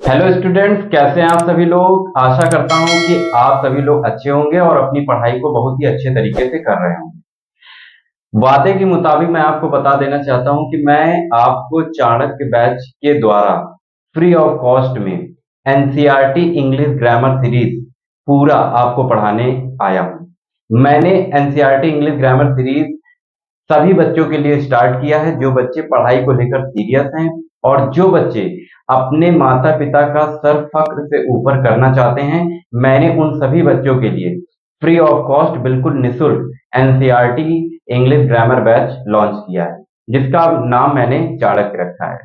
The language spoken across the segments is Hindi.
हेलो स्टूडेंट्स, कैसे हैं आप सभी लोग। आशा करता हूं कि आप सभी लोग अच्छे होंगे और अपनी पढ़ाई को बहुत ही अच्छे तरीके से कर रहे होंगे। वादे के मुताबिक मैं आपको बता देना चाहता हूं कि मैं आपको चाणक्य बैच के द्वारा फ्री ऑफ कॉस्ट में एनसीईआरटी इंग्लिश ग्रामर सीरीज पूरा आपको पढ़ाने आया हूं। मैंने एनसीईआरटी इंग्लिश ग्रामर सीरीज सभी बच्चों के लिए स्टार्ट किया है, जो बच्चे पढ़ाई को लेकर सीरियस हैं और जो बच्चे अपने माता पिता का सर फक्र से ऊपर करना चाहते हैं। मैंने उन सभी बच्चों के लिए फ्री ऑफ कॉस्ट, बिल्कुल निःशुल्क NCERT English grammar batch launch किया है, जिसका नाम मैंने चाणक्य रखा है।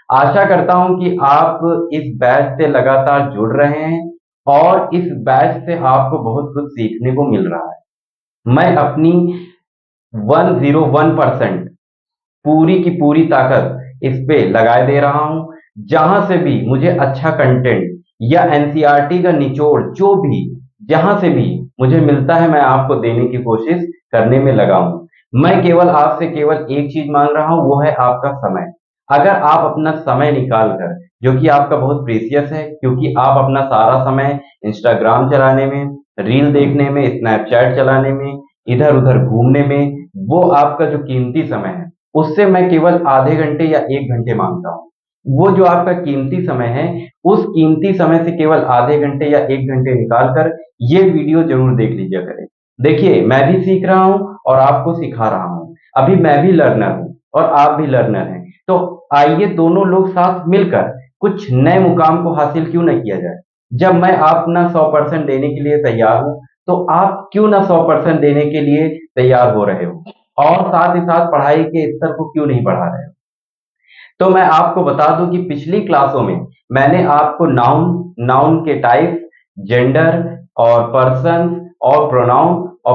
आशा करता हूं कि आप इस बैच से लगातार जुड़ रहे हैं और इस बैच से आपको बहुत कुछ सीखने को मिल रहा है। मैं अपनी 101% पूरी की पूरी ताकत इस पे लगाए दे रहा हूं। जहां से भी मुझे अच्छा कंटेंट या एनसीईआरटी का निचोड़ जो भी जहां से भी मुझे मिलता है, मैं आपको देने की कोशिश करने में लगा हूं। मैं केवल आपसे केवल एक चीज मांग रहा हूं, वो है आपका समय। अगर आप अपना समय निकाल कर, जो कि आपका बहुत प्रीसियस है, क्योंकि आप अपना सारा समय इंस्टाग्राम चलाने में, रील देखने में, स्नैपचैट चलाने में, इधर उधर घूमने में, वो आपका जो कीमती समय है, उससे मैं केवल आधे घंटे या 1 घंटे मांगता हूँ। वो जो आपका कीमती समय है, उस कीमती समय से केवल आधे घंटे या 1 घंटे निकाल कर ये वीडियो जरूर देख लीजिए करें। देखिए, मैं भी सीख रहा हूँ और आपको सिखा रहा हूँ। अभी मैं भी लर्नर हूँ और आप भी लर्नर हैं, तो आइए दोनों लोग साथ मिलकर कुछ नए मुकाम को हासिल क्यों न किया जाए। जब मैं अपना 100% देने के लिए तैयार हूँ, तो आप क्यों ना 100% देने के लिए तैयार हो रहे हो और साथ ही साथ पढ़ाई के स्तर को क्यों नहीं बढ़ा रहे हो। तो मैं आपको बता दूं कि पिछली क्लासों में मैंने आपको नाउन, नाउन के टाइप्स, जेंडर और पर्सन और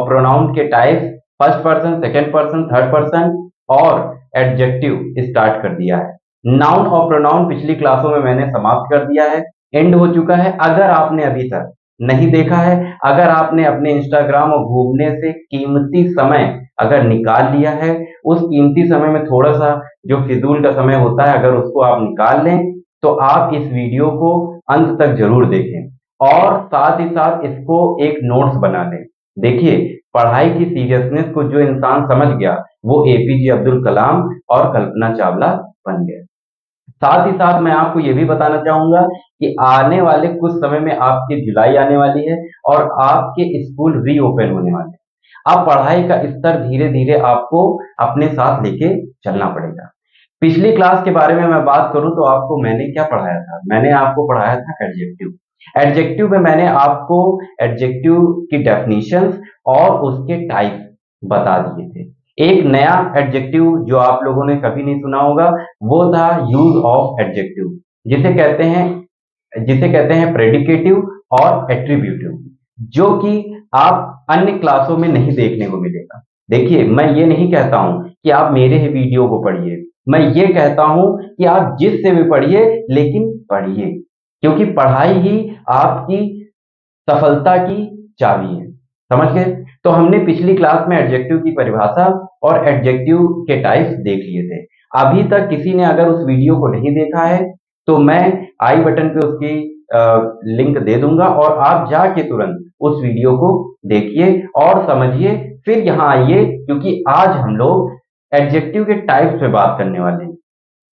प्रोनाउन के types, first person, second person, third person और एडजेक्टिव स्टार्ट कर दिया है। नाउन और प्रोनाउन पिछली क्लासों में मैंने समाप्त कर दिया है, एंड हो चुका है। अगर आपने अभी तक नहीं देखा है, अगर आपने अपने इंस्टाग्राम और घूमने से कीमती समय अगर निकाल लिया है, उस कीमती समय में थोड़ा सा जो फिजूल का समय होता है, अगर उसको आप निकाल लें, तो आप इस वीडियो को अंत तक जरूर देखें और साथ ही साथ इसको एक नोट्स बना लें। देखिए, पढ़ाई की सीरियसनेस को जो इंसान समझ गया, वो एपीजे अब्दुल कलाम और कल्पना चावला बन गए। साथ ही साथ मैं आपको ये भी बताना चाहूंगा कि आने वाले कुछ समय में आपकी जुलाई आने वाली है और आपके स्कूल रीओपन होने वाले हैं। अब पढ़ाई का स्तर धीरे धीरे आपको अपने साथ लेके चलना पड़ेगा। पिछली क्लास के बारे में मैं बात करूं तो आपको मैंने क्या पढ़ाया था। मैंने आपको पढ़ाया था एडजेक्टिव। एडजेक्टिव में मैंने आपको एडजेक्टिव की डेफिनेशंस और उसके टाइप बता दिए थे। एक नया एडजेक्टिव जो आप लोगों ने कभी नहीं सुना होगा, वो था यूज ऑफ एडजेक्टिव, जिसे कहते हैं प्रेडिकेटिव और एट्रीब्यूटिव, जो कि आप अन्य क्लासों में नहीं देखने को मिलेगा। देखिए, मैं ये नहीं कहता हूं कि आप मेरे ही वीडियो को पढ़िए, मैं ये कहता हूं कि आप जिससे भी पढ़िए, लेकिन पढ़िए, क्योंकि पढ़ाई ही आपकी सफलता की चाबी है। समझ गए। तो हमने पिछली क्लास में एडजेक्टिव की परिभाषा और एडजेक्टिव के टाइप्स देख लिए थे। अभी तक किसी ने अगर उस वीडियो को नहीं देखा है, तो मैं आई बटन पे उसकी लिंक दे दूंगा और आप जाके तुरंत उस वीडियो को देखिए और समझिए, फिर यहाँ आइए, क्योंकि आज हम लोग एडजेक्टिव के टाइप्स पे बात करने वाले हैं,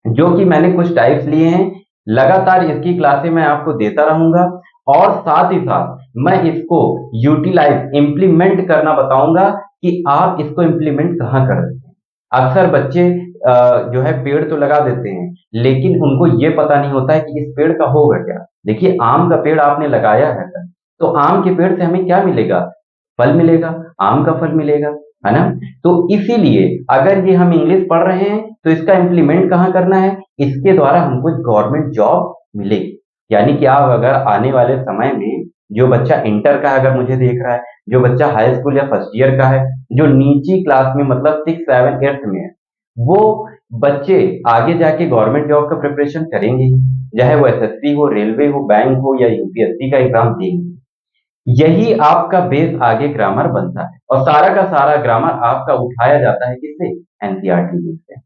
जो कि मैंने कुछ टाइप्स लिए हैं। लगातार इसकी क्लासें मैं आपको देता रहूंगा और साथ ही साथ मैं इसको यूटिलाइज, इंप्लीमेंट करना बताऊंगा कि आप इसको इंप्लीमेंट कहाँ कर रहे हैं। अक्सर बच्चे जो है पेड़ तो लगा देते हैं, लेकिन उनको ये पता नहीं होता है कि इस पेड़ का होगा क्या। देखिए, आम का पेड़ आपने लगाया है तो आम के पेड़ से हमें क्या मिलेगा? फल मिलेगा, आम का फल मिलेगा, है ना। तो इसीलिए अगर ये हम इंग्लिश पढ़ रहे हैं, तो इसका इंप्लीमेंट कहाँ करना है? इसके द्वारा हमको गवर्नमेंट जॉब मिले। यानी कि आप अगर आने वाले समय में, जो बच्चा इंटर का अगर मुझे देख रहा है, जो बच्चा हाई स्कूल या फर्स्ट ईयर का है, जो नीची क्लास में मतलब 6, 7, 8 में है, वो बच्चे आगे जाके गवर्नमेंट जॉब का प्रिपरेशन करेंगे, चाहे वो एसएससी हो, रेलवे हो, बैंक हो या यूपीएससी का एग्जाम देंगे। यही आपका बेस आगे ग्रामर बनता है और सारा का सारा ग्रामर आपका उठाया जाता है किससे? एनसीईआरटी से।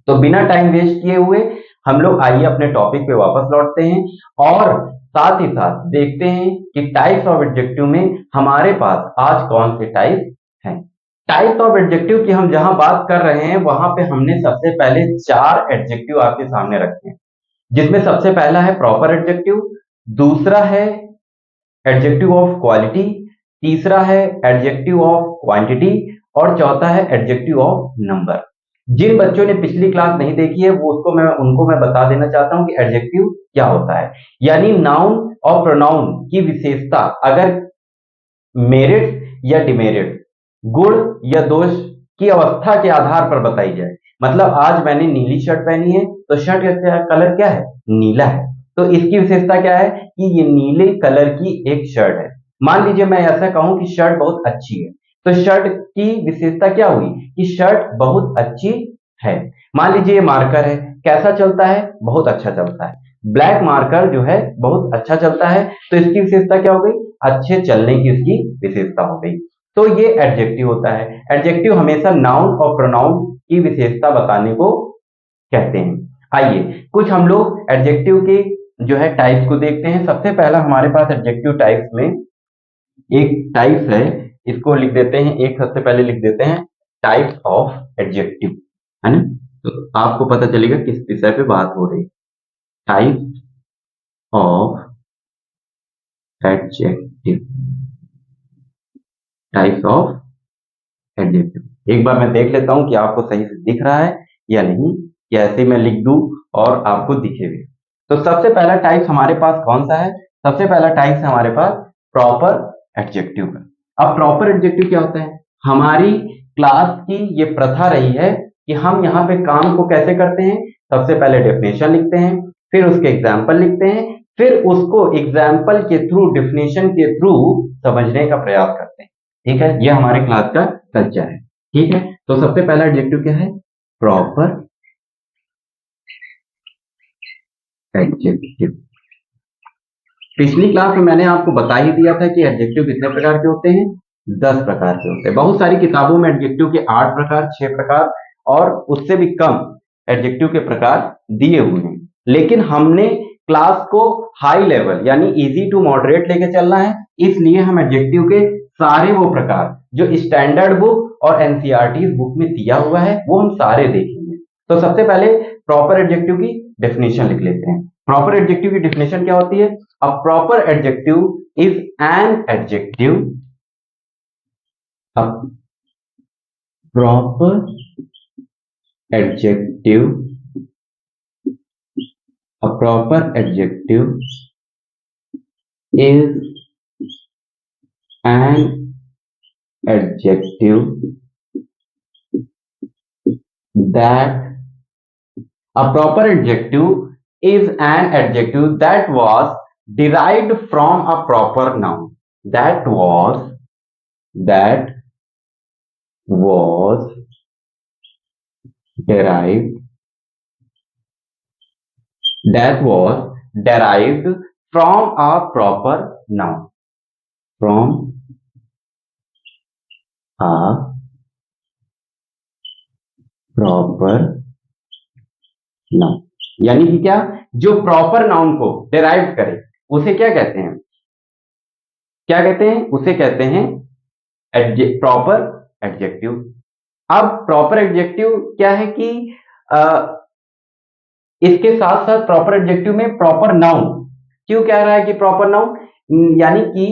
तो बिना टाइम वेस्ट किए हुए हम लोग आइए अपने टॉपिक पे वापस लौटते हैं और साथ ही साथ देखते हैं कि टाइप्स ऑफ एडजेक्टिव में हमारे पास आज कौन से टाइप हैं। टाइप्स ऑफ एडजेक्टिव की हम जहां बात कर रहे हैं वहां पे हमने सबसे पहले 4 एडजेक्टिव आपके सामने रखे हैं, जिसमें सबसे पहला है प्रॉपर एडजेक्टिव, दूसरा है एडजेक्टिव ऑफ क्वालिटी, तीसरा है एडजेक्टिव ऑफ क्वांटिटी और चौथा है एडजेक्टिव ऑफ नंबर। जिन बच्चों ने पिछली क्लास नहीं देखी है वो उनको मैं बता देना चाहता हूं कि एडजेक्टिव क्या होता है। यानी नाउन और प्रोनाउन की विशेषता अगर मेरिट या डिमेरिट, गुण या दोष की अवस्था के आधार पर बताई जाए। मतलब आज मैंने नीली शर्ट पहनी है तो शर्ट का कलर क्या है, नीला है, तो इसकी विशेषता क्या है कि ये नीले कलर की एक शर्ट है। मान लीजिए मैं ऐसा कहूं कि शर्ट बहुत अच्छी है, तो शर्ट की विशेषता क्या हुई कि शर्ट बहुत अच्छी है। मान लीजिए ये मार्कर है, कैसा चलता है, बहुत अच्छा चलता है। ब्लैक मार्कर जो है बहुत अच्छा चलता है, तो इसकी विशेषता क्या हो गई, अच्छे चलने की इसकी विशेषता हो गई। तो ये एडजेक्टिव होता है। एडजेक्टिव हमेशा नाउन और प्रोनाउन की विशेषता बताने को कहते हैं। आइए कुछ हम लोग एडजेक्टिव के जो है टाइप्स को देखते हैं। सबसे पहला हमारे पास एडजेक्टिव टाइप्स में एक टाइप्स है, इसको लिख देते हैं, एक सबसे पहले लिख देते हैं टाइप्स ऑफ एडजेक्टिव, है ना। तो आपको पता चलेगा किस विषय पे बात हो रही है। Types of adjective, types of adjective. एक बार मैं देख लेता हूं कि आपको सही से दिख रहा है या नहीं, या ऐसे मैं लिख दूं और आपको दिखे भी। तो सबसे पहला टाइप हमारे पास कौन सा है, सबसे पहला टाइप है हमारे पास प्रॉपर एडजेक्टिव का। अब प्रॉपर एडजेक्टिव क्या होता है, हमारी क्लास की ये प्रथा रही है कि हम यहाँ पे काम को कैसे करते हैं, सबसे पहले डेफिनेशन लिखते हैं, फिर उसके एग्जाम्पल लिखते हैं, फिर उसको एग्जाम्पल के थ्रू, डेफिनेशन के थ्रू समझने का प्रयास करते हैं। ठीक है, यह हमारे क्लास का कल्चर है। ठीक है, तो सबसे पहला एडजेक्टिव क्या है, प्रॉपर एडजेक्टिव। पिछली क्लास में मैंने आपको बता ही दिया था कि एडजेक्टिव कितने प्रकार के होते हैं, 10 प्रकार के होते हैं। बहुत सारी किताबों में एडजेक्टिव के 8 प्रकार, 6 प्रकार और उससे भी कम एडजेक्टिव के प्रकार दिए हुए हैं, लेकिन हमने क्लास को हाई लेवल यानी इजी टू मॉडरेट लेके चलना है, इसलिए हम एडजेक्टिव के सारे वो प्रकार जो स्टैंडर्ड बुक और एनसीईआरटी बुक में दिया हुआ है वो हम सारे देखेंगे। तो सबसे पहले प्रॉपर एडजेक्टिव की डेफिनेशन लिख लेते हैं। प्रॉपर एडजेक्टिव की डेफिनेशन क्या होती है, a proper adjective is an adjective, a proper adjective, a proper adjective is an adjective that a proper adjective is an adjective that was derived from a proper noun, that was derived that was derived from a proper noun, from a proper noun। यानी कि क्या, जो प्रॉपर नाउन को डिराइव करे उसे क्या कहते हैं, क्या कहते हैं, उसे कहते हैं प्रॉपर एडजेक्टिव। अब प्रॉपर एडजेक्टिव क्या है कि इसके साथ साथ प्रॉपर एडजेक्टिव में प्रॉपर नाउन क्यों कह रहा है कि प्रॉपर नाउन, यानी कि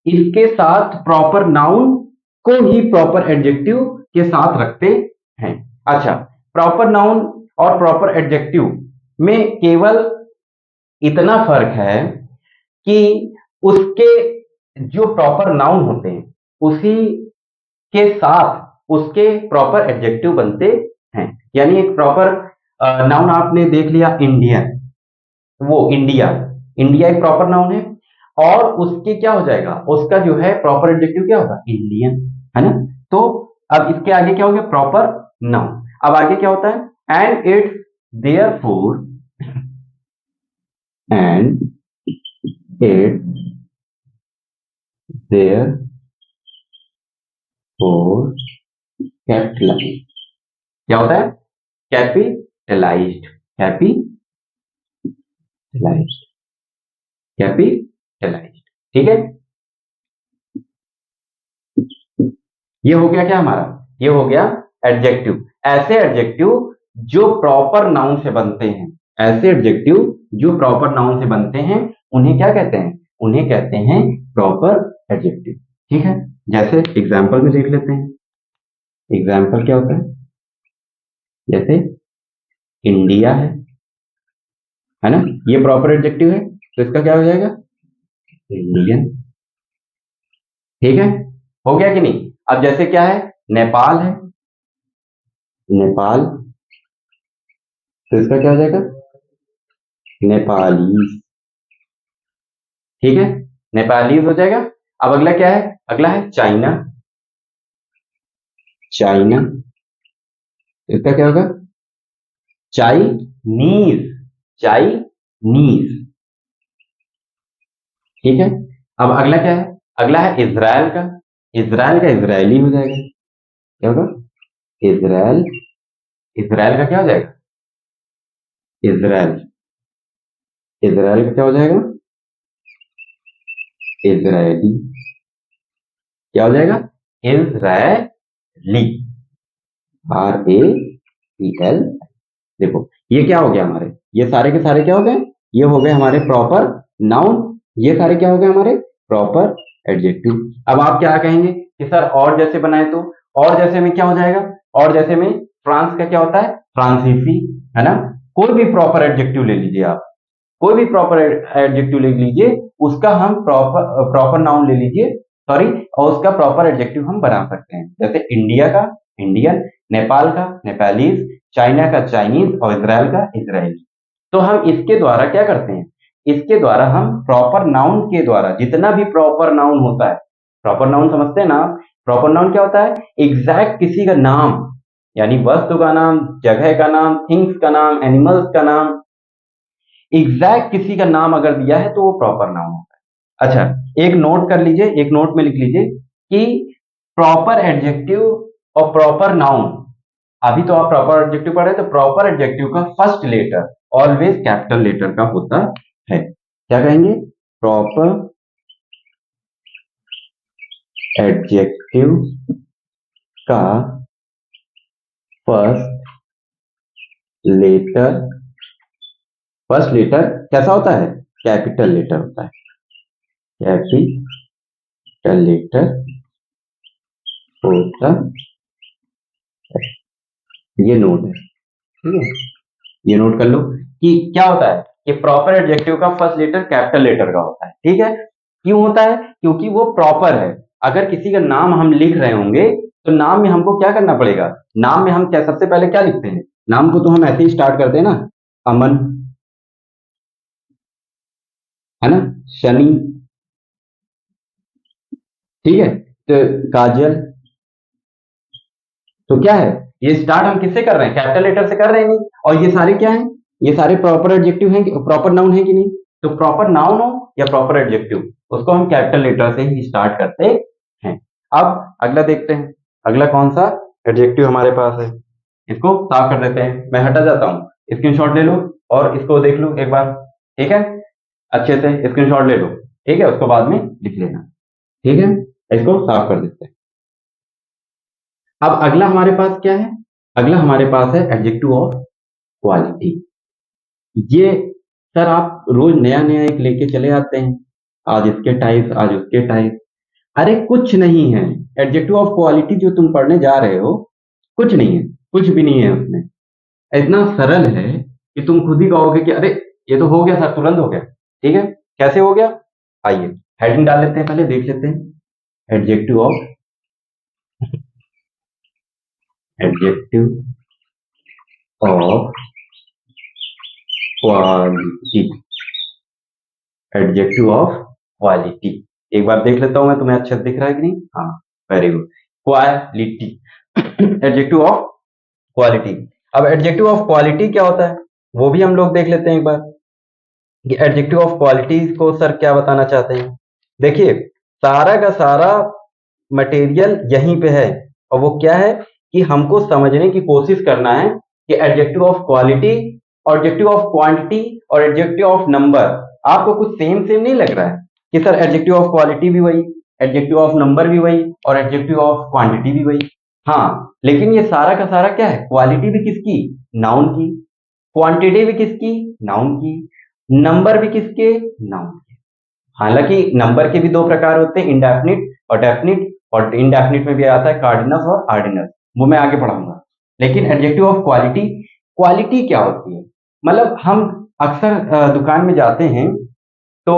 इसके साथ प्रॉपर नाउन को ही प्रॉपर एडजेक्टिव के साथ रखते हैं। अच्छा, प्रॉपर नाउन और प्रॉपर एडजेक्टिव में केवल इतना फर्क है कि उसके जो प्रॉपर नाउन होते हैं उसी के साथ उसके प्रॉपर एडजेक्टिव बनते हैं। यानी एक प्रॉपर नाउन आपने देख लिया इंडियन, वो इंडिया, इंडिया एक प्रॉपर नाउन है और उसके क्या हो जाएगा, उसका जो है प्रॉपर एडजेक्टिव क्या होगा, इंडियन, है ना। तो अब इसके आगे क्या हो गया, प्रॉपर नाउन। अब आगे क्या होता है, and it's therefore, and it's therefore capitalised, क्या होता है, कैपिटलाइज्ड। Capitalised, capitalised. ठीक है, ये हो गया क्या हमारा, ये हो गया एडजेक्टिव। ऐसे एडजेक्टिव जो प्रॉपर नाउन से बनते हैं, ऐसे एडजेक्टिव जो प्रॉपर नाउन से बनते हैं उन्हें क्या कहते हैं, उन्हें कहते हैं प्रॉपर एडजेक्टिव। ठीक है, जैसे एग्जाम्पल में देख लेते हैं। एग्जाम्पल क्या होता है, जैसे इंडिया है ना, ये प्रॉपर एडजेक्टिव है, तो इसका क्या हो जाएगा, इंडियन। ठीक है, हो गया कि नहीं। अब जैसे क्या है, नेपाल है, नेपाल, तो इसका क्या हो जाएगा, नेपालीज। ठीक है, नेपालीज हो जाएगा। अब अगला क्या है, अगला है चाइना, चाइना, इसका क्या होगा, चाइनीज, चाइनीज। ठीक है, अब अगला क्या है, अगला है इजराइल का, इजराइल का इजरायली हो जाएगा, क्या होगा, इजराइल, इजराइल का क्या हो जाएगा, इजराइल, इजराइल का क्या हो जाएगा, इजरायली, क्या हो जाएगा, इजरायली, RAEL। देखो ये क्या हो गया हमारे, ये सारे के सारे क्या हो गए, ये हो गए हमारे प्रॉपर नाउन, ये सारे क्या हो गए हमारे प्रॉपर एडजेक्टिव। अब आप क्या कहेंगे कि सर और जैसे बनाए तो, और जैसे में क्या हो जाएगा, और जैसे में फ्रांस का क्या होता है, फ्रांसीसी, है ना। कोई भी प्रॉपर एडजेक्टिव ले लीजिए आप, कोई भी प्रॉपर एडजेक्टिव ले लीजिए, उसका हम प्रॉपर नाउन ले लीजिए, सॉरी, और उसका प्रॉपर एडजेक्टिव हम बना सकते हैं। जैसे इंडिया का इंडियन, नेपाल का नेपालीज, चाइना का चाइनीज और इजराइल का इजरायली। तो हम इसके द्वारा क्या करते हैं, इसके द्वारा हम प्रॉपर नाउन के द्वारा, जितना भी प्रॉपर नाउन होता है, प्रॉपर नाउन समझते हैं ना आप, प्रॉपर नाउन क्या होता है, एग्जैक्ट किसी का नाम, यानी वस्तु का नाम, जगह का नाम, थिंग्स का नाम, एनिमल्स का नाम, एग्जैक्ट किसी का नाम अगर दिया है तो वो प्रॉपर नाउन होता है। अच्छा, एक नोट कर लीजिए, एक नोट में लिख लीजिए कि प्रॉपर एडजेक्टिव और प्रॉपर नाउन, अभी तो आप प्रॉपर एडजेक्टिव पढ़े, तो प्रॉपर एडजेक्टिव का first letter always capital letter का होता है। क्या कहेंगे, प्रॉपर एडजेक्टिव का फर्स्ट लेटर, फर्स्ट लेटर कैसा होता है, कैपिटल लेटर होता है, कैपिटल लेटर होता है। ये नोट है, ठीक है, ये नोट कर लो कि क्या होता है कि प्रॉपर एडजेक्टिव का फर्स्ट लेटर कैपिटल लेटर का होता है। ठीक है, क्यों होता है, क्योंकि वो प्रॉपर है। अगर किसी का नाम हम लिख रहे होंगे तो नाम में हमको क्या करना पड़ेगा, नाम में हम क्या सबसे पहले क्या लिखते हैं, नाम को तो हम ऐसे ही स्टार्ट करते हैं ना, अमन, है ना, शनि, ठीक है, तो काजल। तो क्या है, ये स्टार्ट हम किससे कर रहे हैं, कैपिटल लेटर से कर रहे हैं नहीं, और ये सारे क्या हैं, ये सारे प्रॉपर एडजेक्टिव हैं, प्रॉपर नाउन है कि नहीं। तो प्रॉपर नाउन हो या प्रॉपर एडजेक्टिव, उसको हम कैपिटल लेटर से ही स्टार्ट करते हैं। अब अगला देखते हैं, अगला कौन सा एडजेक्टिव हमारे पास है, इसको साफ कर देते हैं। मैं हटा जाता हूँ, स्क्रीनशॉट ले लो और इसको देख लो एक बार, ठीक है, अच्छे से स्क्रीनशॉट ले लो, ठीक है, उसको बाद में लिख लेना, ठीक है, इसको साफ कर देते हैं। अब अगला हमारे पास क्या है, अगला हमारे पास है एडजेक्टिव ऑफ क्वालिटी। ये सर आप रोज नया नया एक लेके चले आते हैं, आज इसके टाइप, आज उसके टाइप। अरे कुछ नहीं है, एडजेक्टिव ऑफ क्वालिटी जो तुम पढ़ने जा रहे हो, कुछ नहीं है, कुछ भी नहीं है उसमें। इतना सरल है कि तुम खुद ही कहोगे कि अरे ये तो हो गया सर, तुरंत हो गया। ठीक है, कैसे हो गया, आइए हेडिंग डाल लेते हैं, पहले देख लेते हैं adjective of, adjective of quality, adjective of quality. एक बार देख लेता हूं मैं, तुम्हें अच्छा दिख रहा है कि नहीं, हाँ, very good, quality, adjective of quality. अब एडजेक्टिव ऑफ क्वालिटी क्या होता है वो भी हम लोग देख लेते हैं एक बार, कि एडजेक्टिव ऑफ क्वालिटी को सर क्या बताना चाहते हैं। देखिए सारा का सारा मटेरियल यहीं पे है, और वो क्या है कि हमको समझने की कोशिश करना है कि adjective of quality adjective of quantity और एडजेक्टिव ऑफ नंबर आपको कुछ सेम सेम नहीं लग रहा है कि सर एडजेक्टिव ऑफ क्वालिटी भी वही, एडजेक्टिव ऑफ नंबर भी वही और एडजेक्टिव ऑफ क्वांटिटी भी वही। हाँ, लेकिन ये सारा का सारा क्या है? क्वालिटी भी किसकी? नाउन की। क्वांटिटी भी किसकी? नाउन की। नंबर भी किसके? नाउन के। हालांकि नंबर के भी दो प्रकार होते हैं, इंडेफिनिट और डेफिनिट, और इंडेफिनिट में भी आता है कार्डिनस और आर्डिनस, वो मैं आगे पढ़ाऊंगा। लेकिन एडजेक्टिव ऑफ क्वालिटी, क्वालिटी क्या होती है? मतलब हम अक्सर दुकान में जाते हैं तो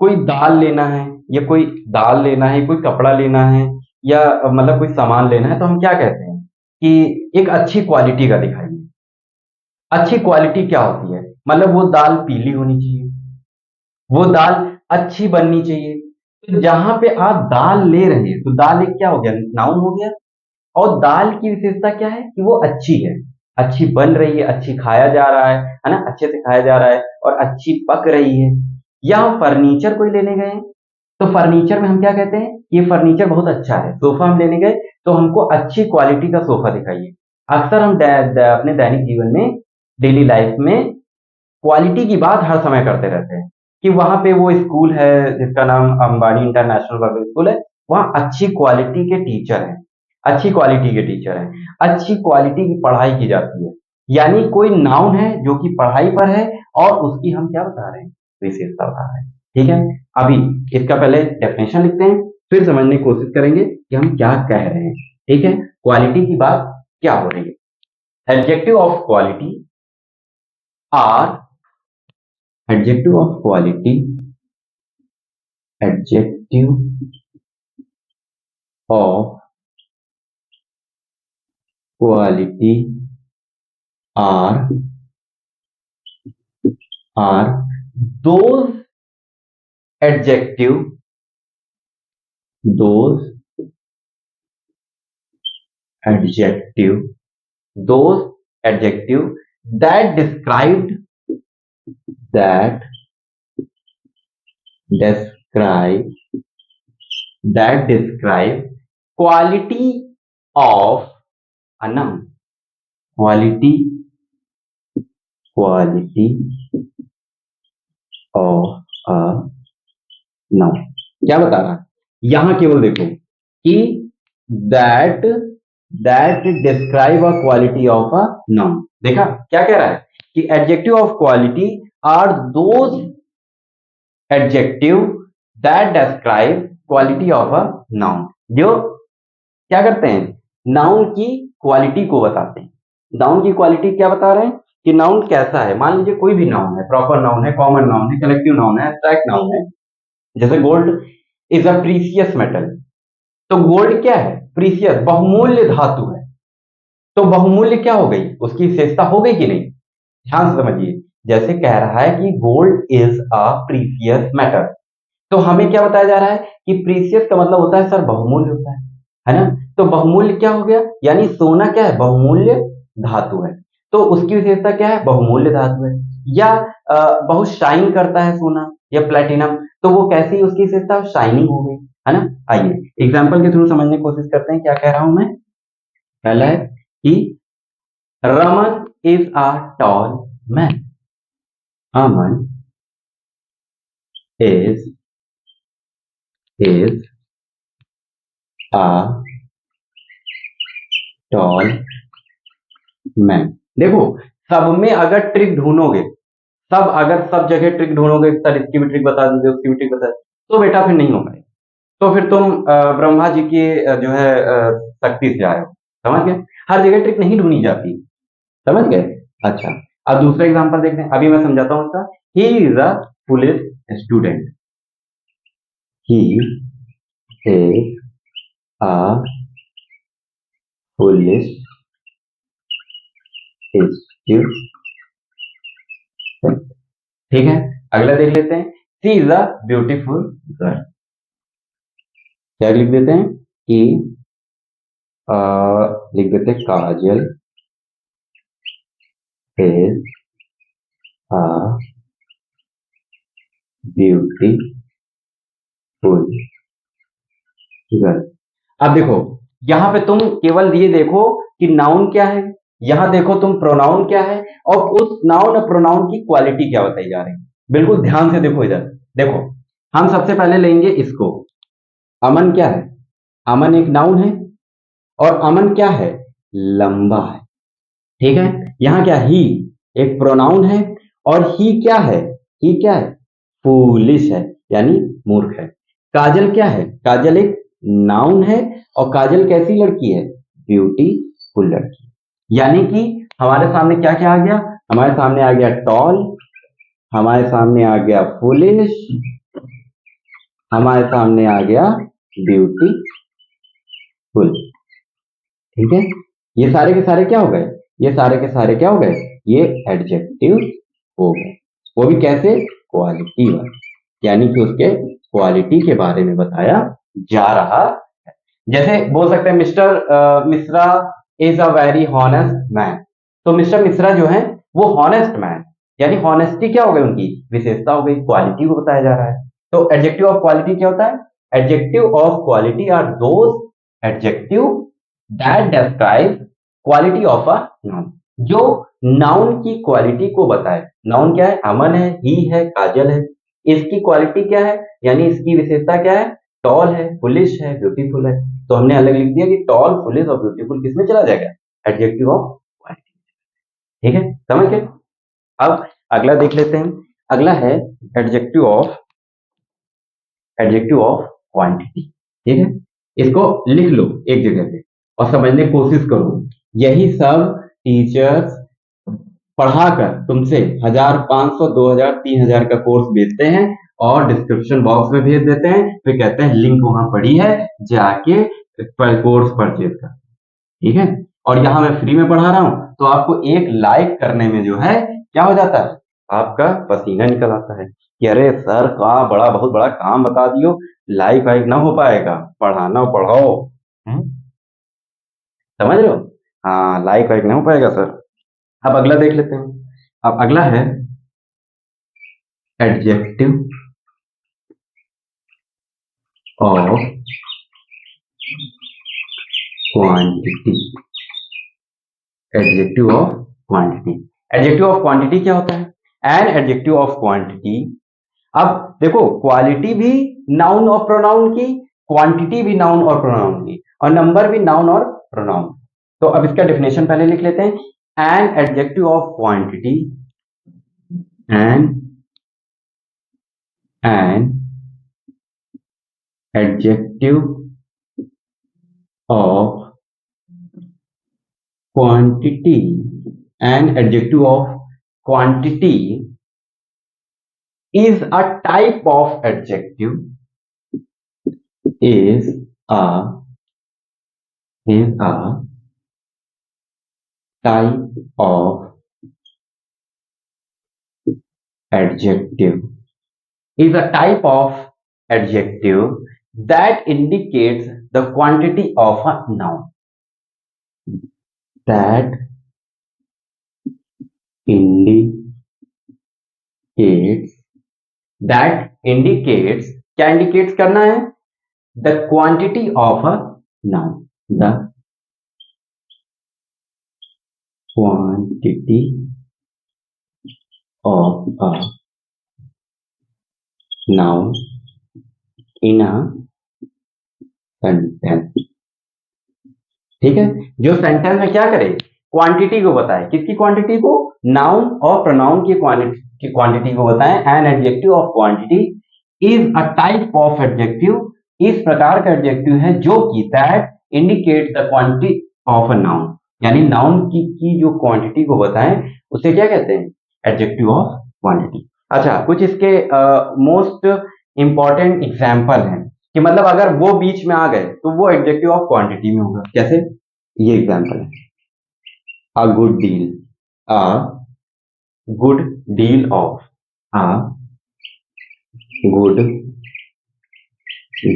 कोई दाल लेना है या कोई दाल लेना है, कोई कपड़ा लेना है या मतलब कोई सामान लेना है, तो हम क्या कहते हैं कि एक अच्छी क्वालिटी का दिखाइए। अच्छी क्वालिटी क्या होती है? मतलब वो दाल पीली होनी चाहिए, वो दाल अच्छी बननी चाहिए। तो जहां पे आप दाल ले रहे हैं तो दाल एक क्या हो गया? नाउन हो गया। और दाल की विशेषता क्या है कि वो अच्छी है, अच्छी बन रही है, अच्छी खाया जा रहा है ना, अच्छे से खाया जा रहा है और अच्छी पक रही है। या हम फर्नीचर कोई लेने गए हैं तो फर्नीचर में हम क्या कहते हैं? ये फर्नीचर बहुत अच्छा है। सोफा हम लेने गए तो हमको अच्छी क्वालिटी का सोफा दिखाइए। अक्सर हम अपने दैनिक जीवन में, डेली लाइफ में क्वालिटी की बात हर समय करते रहते हैं कि वहां पे वो स्कूल है जिसका नाम अंबानी इंटरनेशनल पब्लिक स्कूल है, वहां अच्छी क्वालिटी के टीचर हैं, अच्छी क्वालिटी के टीचर हैं, अच्छी क्वालिटी की पढ़ाई की जाती है। यानी कोई नाउन है जो कि पढ़ाई पर है और उसकी हम क्या बता रहे हैं? विशेषता बता रहे हैं। ठीक है, अभी इसका पहले डेफिनेशन लिखते हैं, फिर समझने की कोशिश करेंगे कि हम क्या कह रहे हैं। ठीक है, क्वालिटी की बात क्या हो रही है? Adjective of quality are, adjective of quality, adjective of quality are those adjective, those adjective, those adjective that described, that describe, that describe quality of a noun, quality, quality of a noun। क्या बता रहा है यहां? केवल देखो कि that that describe a quality of a noun। देखा क्या कह रहा है कि adjective of quality are those adjective that describe quality of a noun, जो क्या करते हैं? नाउन की क्वालिटी को बताते हैं। नाउन की क्वालिटी क्या बता रहे हैं कि नाउन कैसा है? मान लीजिए कोई भी नाउन है, प्रॉपर नाउन है, कॉमन नाउन है, कलेक्टिव नाउन है, एब्स्ट्रैक्ट नाउन है। जैसे gold is a precious metal, तो गोल्ड क्या है? प्रीसियस, बहुमूल्य धातु है। तो बहुमूल्य क्या हो गई? उसकी विशेषता हो गई कि नहीं? ध्यान से समझिए, जैसे कह रहा है कि gold is a precious metal, तो हमें क्या बताया जा रहा है कि प्रीसियस का मतलब होता है सर बहुमूल्य होता है ना? तो बहुमूल्य क्या हो गया? यानी सोना क्या है? बहुमूल्य धातु है। तो उसकी विशेषता क्या है? बहुमूल्य धातु है। या बहुत शाइन करता है सोना या प्लेटिनम, तो वो कैसी उसकी विशेषता? शाइनिंग हो गई, है ना? आइए एग्जाम्पल के थ्रू समझने की कोशिश करते हैं क्या कह रहा हूं मैं। पहला है कि Raman is a tall man, Aman is a tall man। देखो, सब में अगर ट्रिक ढूंढोगे, सब जगह ट्रिक ढूंढोगे, सर इसकी भी ट्रिक बता दीजिए, उसकी भी ट्रिक बता दीजिए, तो बेटा फिर नहीं हो पाएगा। तो फिर तुम ब्रह्मा जी की जो है शक्ति से आए हो, समझ गए? हर जगह ट्रिक नहीं ढूंढी जाती, समझ गए? अच्छा, अब दूसरा एग्जांपल देखते हैं, अभी मैं समझाता हूँ उसका। He is a foolish student, he is a foolish student. ठीक है, अगला देख लेते हैं। सी इज अ ब्यूटीफुल गर्ल। क्या लिख देते हैं कि लिख देते हैं काजल इज अ ब्यूटीफुल गर्ल। अब देखो, यहां पे तुम केवल ये देखो कि नाउन क्या है, यहां देखो तुम, प्रोनाउन क्या है और उस नाउन और प्रोनाउन की क्वालिटी क्या बताई जा रही है। बिल्कुल ध्यान से देखो इधर। देखो, हम सबसे पहले लेंगे इसको। अमन क्या है? अमन एक नाउन है और अमन क्या है? लंबा है। ठीक है। यहां क्या, ही एक प्रोनाउन है और ही क्या है? ही क्या है? फूलिश है, यानी मूर्ख है। काजल क्या है? काजल एक नाउन है और काजल कैसी लड़की है? ब्यूटीफुल लड़की। यानी कि हमारे सामने क्या क्या आ गया? हमारे सामने आ गया टॉल, हमारे सामने आ गया फूलिश, हमारे सामने आ गया ब्यूटीफुल। ठीक है। ये सारे के सारे क्या हो गए? ये सारे के सारे क्या हो गए? ये एडजेक्टिव हो गए। वो भी कैसे? क्वालिटी वाले, यानी कि उसके क्वालिटी के बारे में बताया जा रहा है। जैसे बोल सकते हैं mister Mishra is a very honest man. तो मिस्टर मिश्रा जो है वो हॉनेस्ट मैन, यानी हॉनेस्टी क्या हो गई? उनकी विशेषता हो गई, क्वालिटी को बताया जा रहा है। तो एडजेक्टिव ऑफ क्वालिटी क्या होता है? Adjective of quality are those adjective that describe quality of a noun, जो नाउन की क्वालिटी को बताए। नाउन क्या है? अमन है, ही है, काजल है। इसकी क्वालिटी क्या है, यानी इसकी विशेषता क्या है? टॉल है, फुलिश है, ब्यूटीफुल है। तो हमने अलग लिख दिया कि टॉल, फुलिश और ब्यूटीफुल किसमें चला जाएगा? Adjective of quality. ठीक है, समझ गए? अब अगला देख लेते हैं। अगला है एडजेक्टिव ऑफ क्वांटिटी। ठीक है। इसको लिख लो एक जगह पे और समझने की कोशिश करो। यही सब टीचर्स पढ़ाकर तुमसे 1,000, 500, 2,000, 3,000 का कोर्स बेचते हैं और डिस्क्रिप्शन बॉक्स में भेज देते हैं, फिर कहते हैं लिंक वहां पड़ी है, जाके कोर्स परचेज कर। ठीक है। और यहाँ मैं फ्री में पढ़ा रहा हूँ, तो आपको एक लाइक करने में जो है क्या हो जाता है? आपका पसीना निकल आता है कि अरे सर का बहुत बड़ा काम बता दियो, लाइक वाइक ना हो पाएगा, पढ़ाना पढ़ाओ। हम्म, समझ रहे हो? हाँ, लाइक वाइक ना हो पाएगा सर। अब अगला देख लेते हैं। अब अगला है adjective of quantity. Adjective of quantity. Adjective of quantity क्या होता है? N adjective of quantity. अब देखो, क्वालिटी भी नाउन और प्रोनाउन की, क्वांटिटी भी नाउन और प्रोनाउन की, और नंबर भी नाउन और प्रोनाउन। तो अब इसका डेफिनेशन पहले लिख लेते हैं। An adjective of quantity, an an adjective of quantity, an adjective of quantity is a type of adjective, is a type of adjective, is a type of adjective that indicates the quantity of a noun, that indicates indicates क्या indicates करना है? The quantity of a noun, the quantity of a noun in a sentence। ठीक है। जो सेंटेंस में क्या करे? क्वांटिटी को बताए। किसकी क्वांटिटी को? नाउन और प्रोनाउन की क्वांटिटी को बताएं। N adjective of quantity is a type of adjective, इस प्रकार का एडजेक्टिव है जो कि that indicate the quantity of a noun, यानी नाउन की जो क्वांटिटी को बताएं उसे क्या कहते हैं? Adjective of quantity. अच्छा, कुछ इसके मोस्ट इंपॉर्टेंट एग्जाम्पल हैं कि मतलब अगर वो बीच में आ गए तो वो एडजेक्टिव ऑफ क्वांटिटी में होगा। कैसे? ये एग्जाम्पल है। A good deal, a good deal of, a good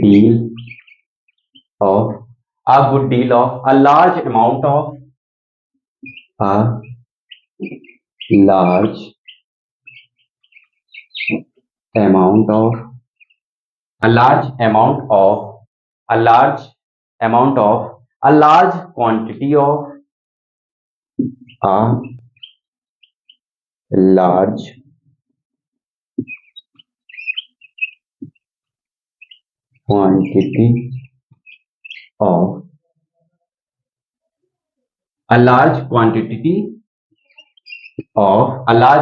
deal of, a good deal of, a large amount of, a large amount of, a large amount of, a large amount of, a large quantity of, a large quantity of a large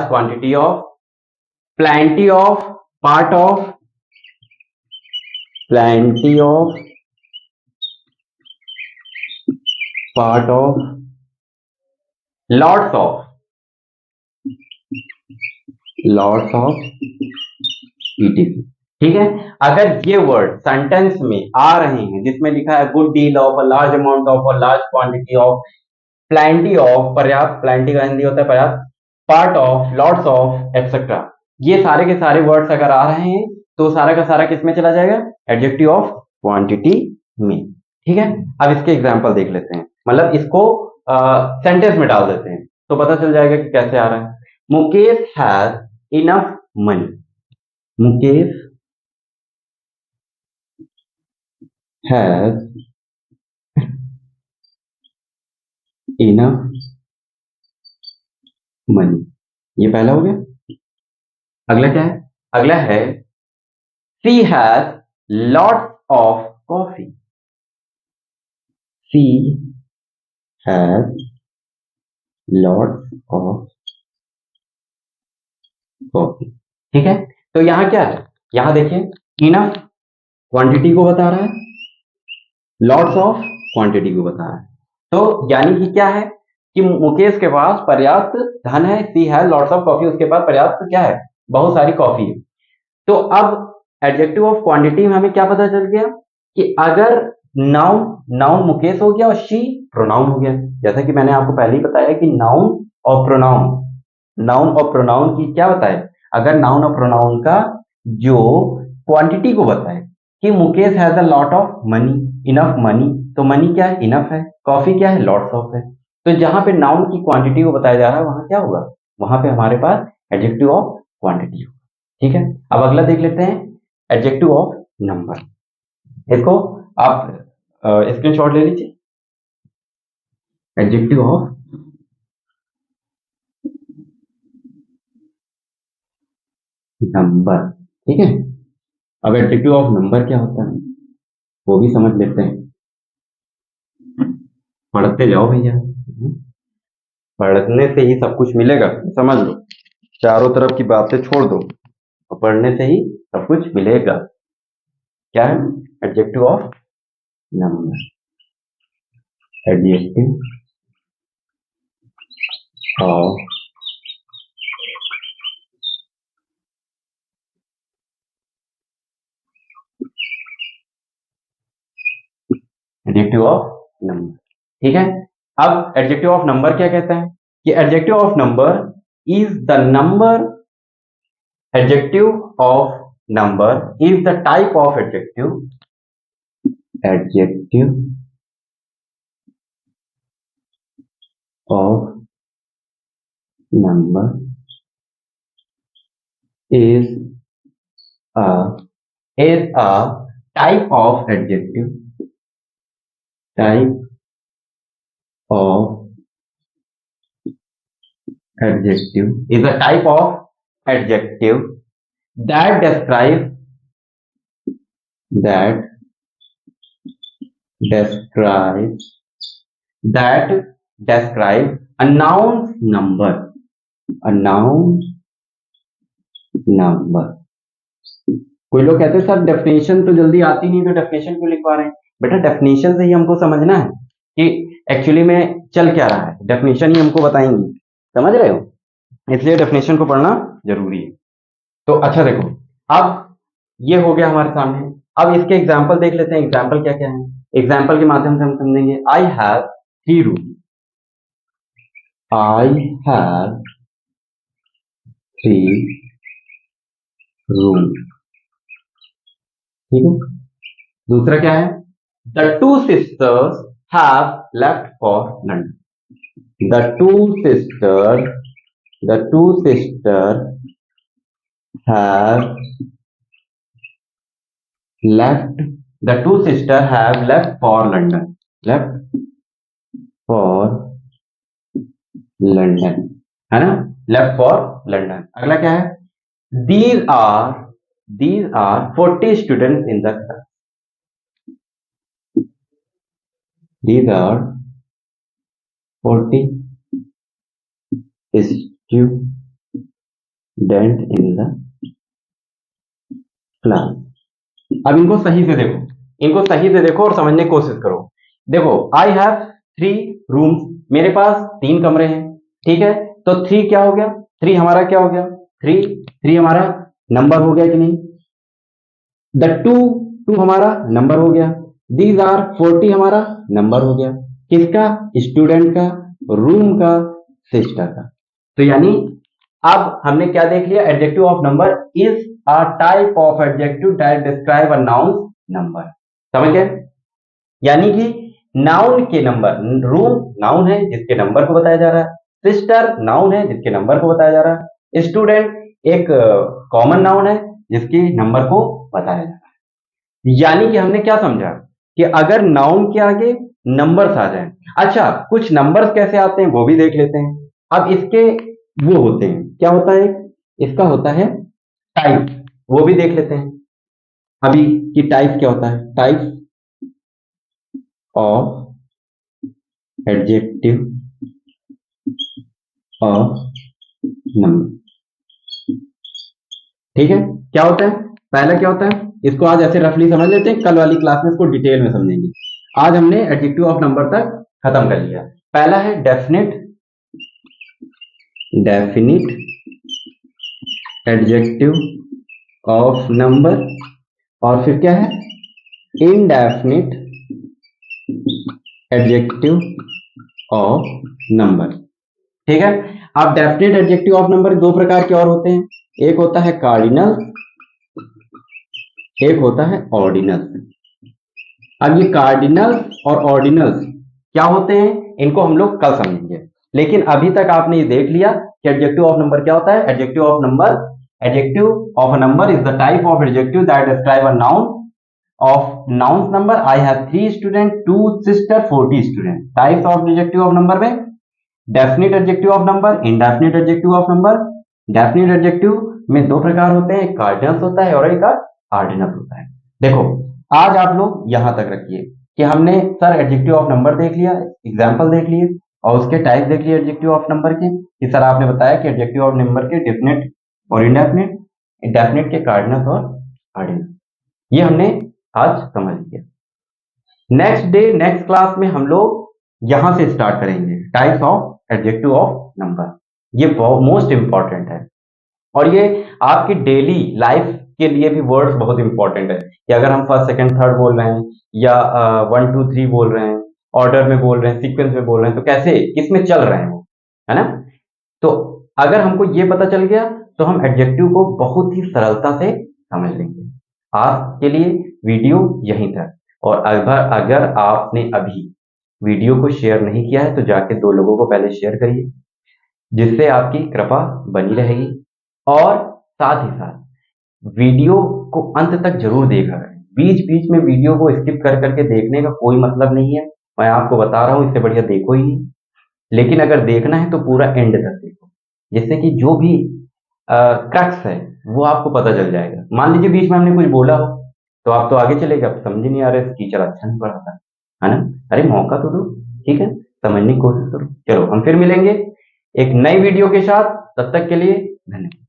quantity of plenty of part of plenty of part of lots of etc. ठीक है। अगर ये वर्ड सेंटेंस में आ रहे हैं जिसमें लिखा है good deal of a large amount of a large quantity of plenty of, पर्याप्त, प्लेंटी का हिंदी होता है पर्याप्त, part of, lots of etcetera, ये सारे के सारे वर्ड्स अगर आ रहे हैं तो सारा का सारा किस में चला जाएगा? एडजेक्टिव ऑफ क्वांटिटी में। ठीक है। अब इसके एग्जांपल देख लेते हैं, मतलब इसको सेंटेंस में डाल देते हैं तो पता चल जाएगा कि कैसे आ रहा है। Mukesh has enough money. Mukesh has enough money, ये पहला हो गया। अगला क्या है? अगला है she has lots of coffee. She has lots of coffee. ठीक है। तो यहां क्या है? यहां देखिए इनफ क्वांटिटी को बता रहा है, लॉट्स ऑफ क्वांटिटी को बता रहा है। तो यानी कि क्या है कि मुकेश के पास पर्याप्त धन है, सी है लॉट्स ऑफ कॉफी, उसके पास पर्याप्त क्या है? बहुत सारी कॉफी है। तो अब एडजेक्टिव ऑफ क्वांटिटी में हमें क्या पता चल गया कि अगर नाउन मुकेश हो गया और शी प्रोनाउन हो गया। जैसा कि मैंने आपको पहले ही बताया कि नाउन और प्रोनाउन की क्या बताए? अगर नाउन और प्रोनाउन का जो क्वांटिटी को बताए कि Mukesh has a lot of money, enough money, तो मनी क्या है? इनफ है। कॉफी क्या है? लॉट्स ऑफ है। तो जहां पे नाउन की क्वांटिटी को बताया जा रहा है वहां क्या होगा? वहां पे हमारे पास एडजेक्टिव ऑफ क्वांटिटी होगा। ठीक है। अब अगला देख लेते हैं एडजेक्टिव ऑफ नंबर। इसको आप स्क्रीनशॉट ले लीजिए। Adjective of number. ठीक है। अब एडजेक्टिव ऑफ नंबर क्या होता है वो भी समझ लेते हैं। पढ़ते जाओ भैया, पढ़ने से ही सब कुछ मिलेगा, समझ लो। चारों तरफ की बातें छोड़ दो और पढ़ने से ही सब कुछ मिलेगा। क्या है? Adjective of number. Adjective of adjective of number. ठीक है। अब एडजेक्टिव ऑफ नंबर क्या कहता है कि adjective of number is the number, adjective of number is the type of adjective, adjective of number is a type of adjective, type of adjective is a type of adjective that describe a noun number, a noun number। कोई लोग कहते हैं सर डेफिनेशन तो जल्दी आती नहीं तो डेफिनेशन क्यों लिखवा रहे हैं? बेटा डेफिनेशन से ही हमको समझना है कि एक्चुअली में चल क्या रहा है, डेफिनेशन ही हमको बताएंगी। समझ रहे हो? इसलिए डेफिनेशन को पढ़ना जरूरी है। तो अच्छा देखो, अब ये हो गया हमारे सामने। अब इसके एग्जाम्पल देख लेते हैं, एग्जाम्पल क्या क्या है। एग्जाम्पल के माध्यम से हम समझेंगे। आई have 3 room. I have 3 room. ठीक है। दूसरा क्या है? The two sisters have left for London. The two sister have left the two sister have left for London, left for London, है ना, लेफ्ट फॉर लंदन। अगला क्या है, these are 40 students in the class, these are 40 student in the class. अब इनको सही से देखो, इनको सही से देखो और समझने की कोशिश करो। देखो, आई हैव 3 रूम्स, मेरे पास 3 कमरे हैं, ठीक है। तो 3 क्या हो गया, 3 हमारा क्या हो गया, 3 हमारा नंबर हो गया कि नहीं। द टू हमारा नंबर हो गया। दीज आर 40 हमारा नंबर हो गया, किसका, स्टूडेंट का, रूम का, सिस्टर का। तो यानी अब हमने क्या देख लिया, adjective of number is a type of adjective that describe a noun number. समझ गए, यानी कि नाउन के नंबर, रूम नाउन है जिसके नंबर को बताया जा रहा है, सिस्टर नाउन है जिसके नंबर को बताया जा रहा है, स्टूडेंट एक कॉमन नाउन है जिसके नंबर को बताया जा रहा है। यानी कि हमने क्या समझा कि अगर नाउन के आगे नंबर्स आ जाएं, अच्छा कुछ नंबर्स कैसे आते हैं वो भी देख लेते हैं। अब इसके वो होते हैं, क्या होता है, इसका होता है टाइप, वो भी देख लेते हैं अभी कि टाइप क्या होता है। Type of adjective of number, ठीक है। क्या होता है, पहला क्या होता है, इसको आज ऐसे रफली समझ लेते हैं, कल वाली क्लास में इसको डिटेल में समझेंगे। आज हमने एडजेक्टिव ऑफ नंबर तक खत्म कर लिया। पहला है definite, definite adjective of number, और फिर क्या है, इनडेफिनिट एडजेक्टिव ऑफ नंबर, ठीक है। अब डेफिनेट एडजेक्टिव ऑफ नंबर दो प्रकार के और होते हैं, एक होता है कार्डिनल, एक होता है ऑर्डिनल। अब ये कार्डिनल्स और ऑर्डिनल्स क्या होते हैं, इनको हम लोग कल समझेंगे। लेकिन अभी तक आपने ये देख लिया कि एडजेक्टिव ऑफ नंबर क्या होता है। Adjective of number, adjective of a number is the type of adjective that describe a noun of noun number. I have 3 student, 2 sister, 40 student. Types of adjective of number में definite adjective of number, indefinite adjective of number. Definite adjective में दो प्रकार होते हैं, एक कार्डिनल्स होता है और एक ऑर्डिनल होता है। देखो, आज आप लोग यहां तक रखिए कि हमने सर एडजेक्टिव ऑफ नंबर देख लिया, एग्जाम्पल देख लिए और उसके टाइप देख लिए एडजेक्टिव ऑफ नंबर के, कि सर आपने बताया कि एडजेक्टिव ऑफ नंबर के डेफिनेट और इनडेफिनेट, डेफिनेट के कार्डिनल्स और ऑर्डिनल, ये हमने आज समझ लिया। नेक्स्ट डे नेक्स्ट क्लास में हम लोग यहां से स्टार्ट करेंगे types of adjective of number. ये मोस्ट इंपॉर्टेंट है और ये आपकी डेली लाइफ के लिए भी वर्ड्स बहुत इंपॉर्टेंट है कि अगर हम फर्स्ट सेकंड थर्ड बोल रहे हैं या 1 2 3 बोल रहे हैं, ऑर्डर में बोल रहे हैं, सीक्वेंस में बोल रहे हैं, तो कैसे किसमें चल रहे हैं वो, है ना। तो अगर हमको ये पता चल गया तो हम एडजेक्टिव को बहुत ही सरलता से समझ लेंगे। आज के लिए वीडियो यहीं तक, और अगर आपने अभी वीडियो को शेयर नहीं किया है तो जाके 2 लोगों को पहले शेयर करिए, जिससे आपकी कृपा बनी रहेगी। और साथ ही साथ वीडियो को अंत तक जरूर देखा करें, बीच बीच में वीडियो को स्किप कर करके देखने का कोई मतलब नहीं है। मैं आपको बता रहा हूं, इससे बढ़िया देखो ही नहीं। लेकिन अगर देखना है तो पूरा एंड तक देखो, जिससे कि जो भी क्रक्स है वो आपको पता चल जाएगा। मान लीजिए बीच में हमने कुछ बोला हो तो आप तो आगे चले गए, अब समझ ही नहीं आ रहा है, टीचर अच्छा नहीं पढ़ाता, है ना। अरे मौका तो दो, ठीक है, समझने की कोशिश करो। चलो हम फिर मिलेंगे एक नई वीडियो के साथ, तब तक के लिए धन्यवाद।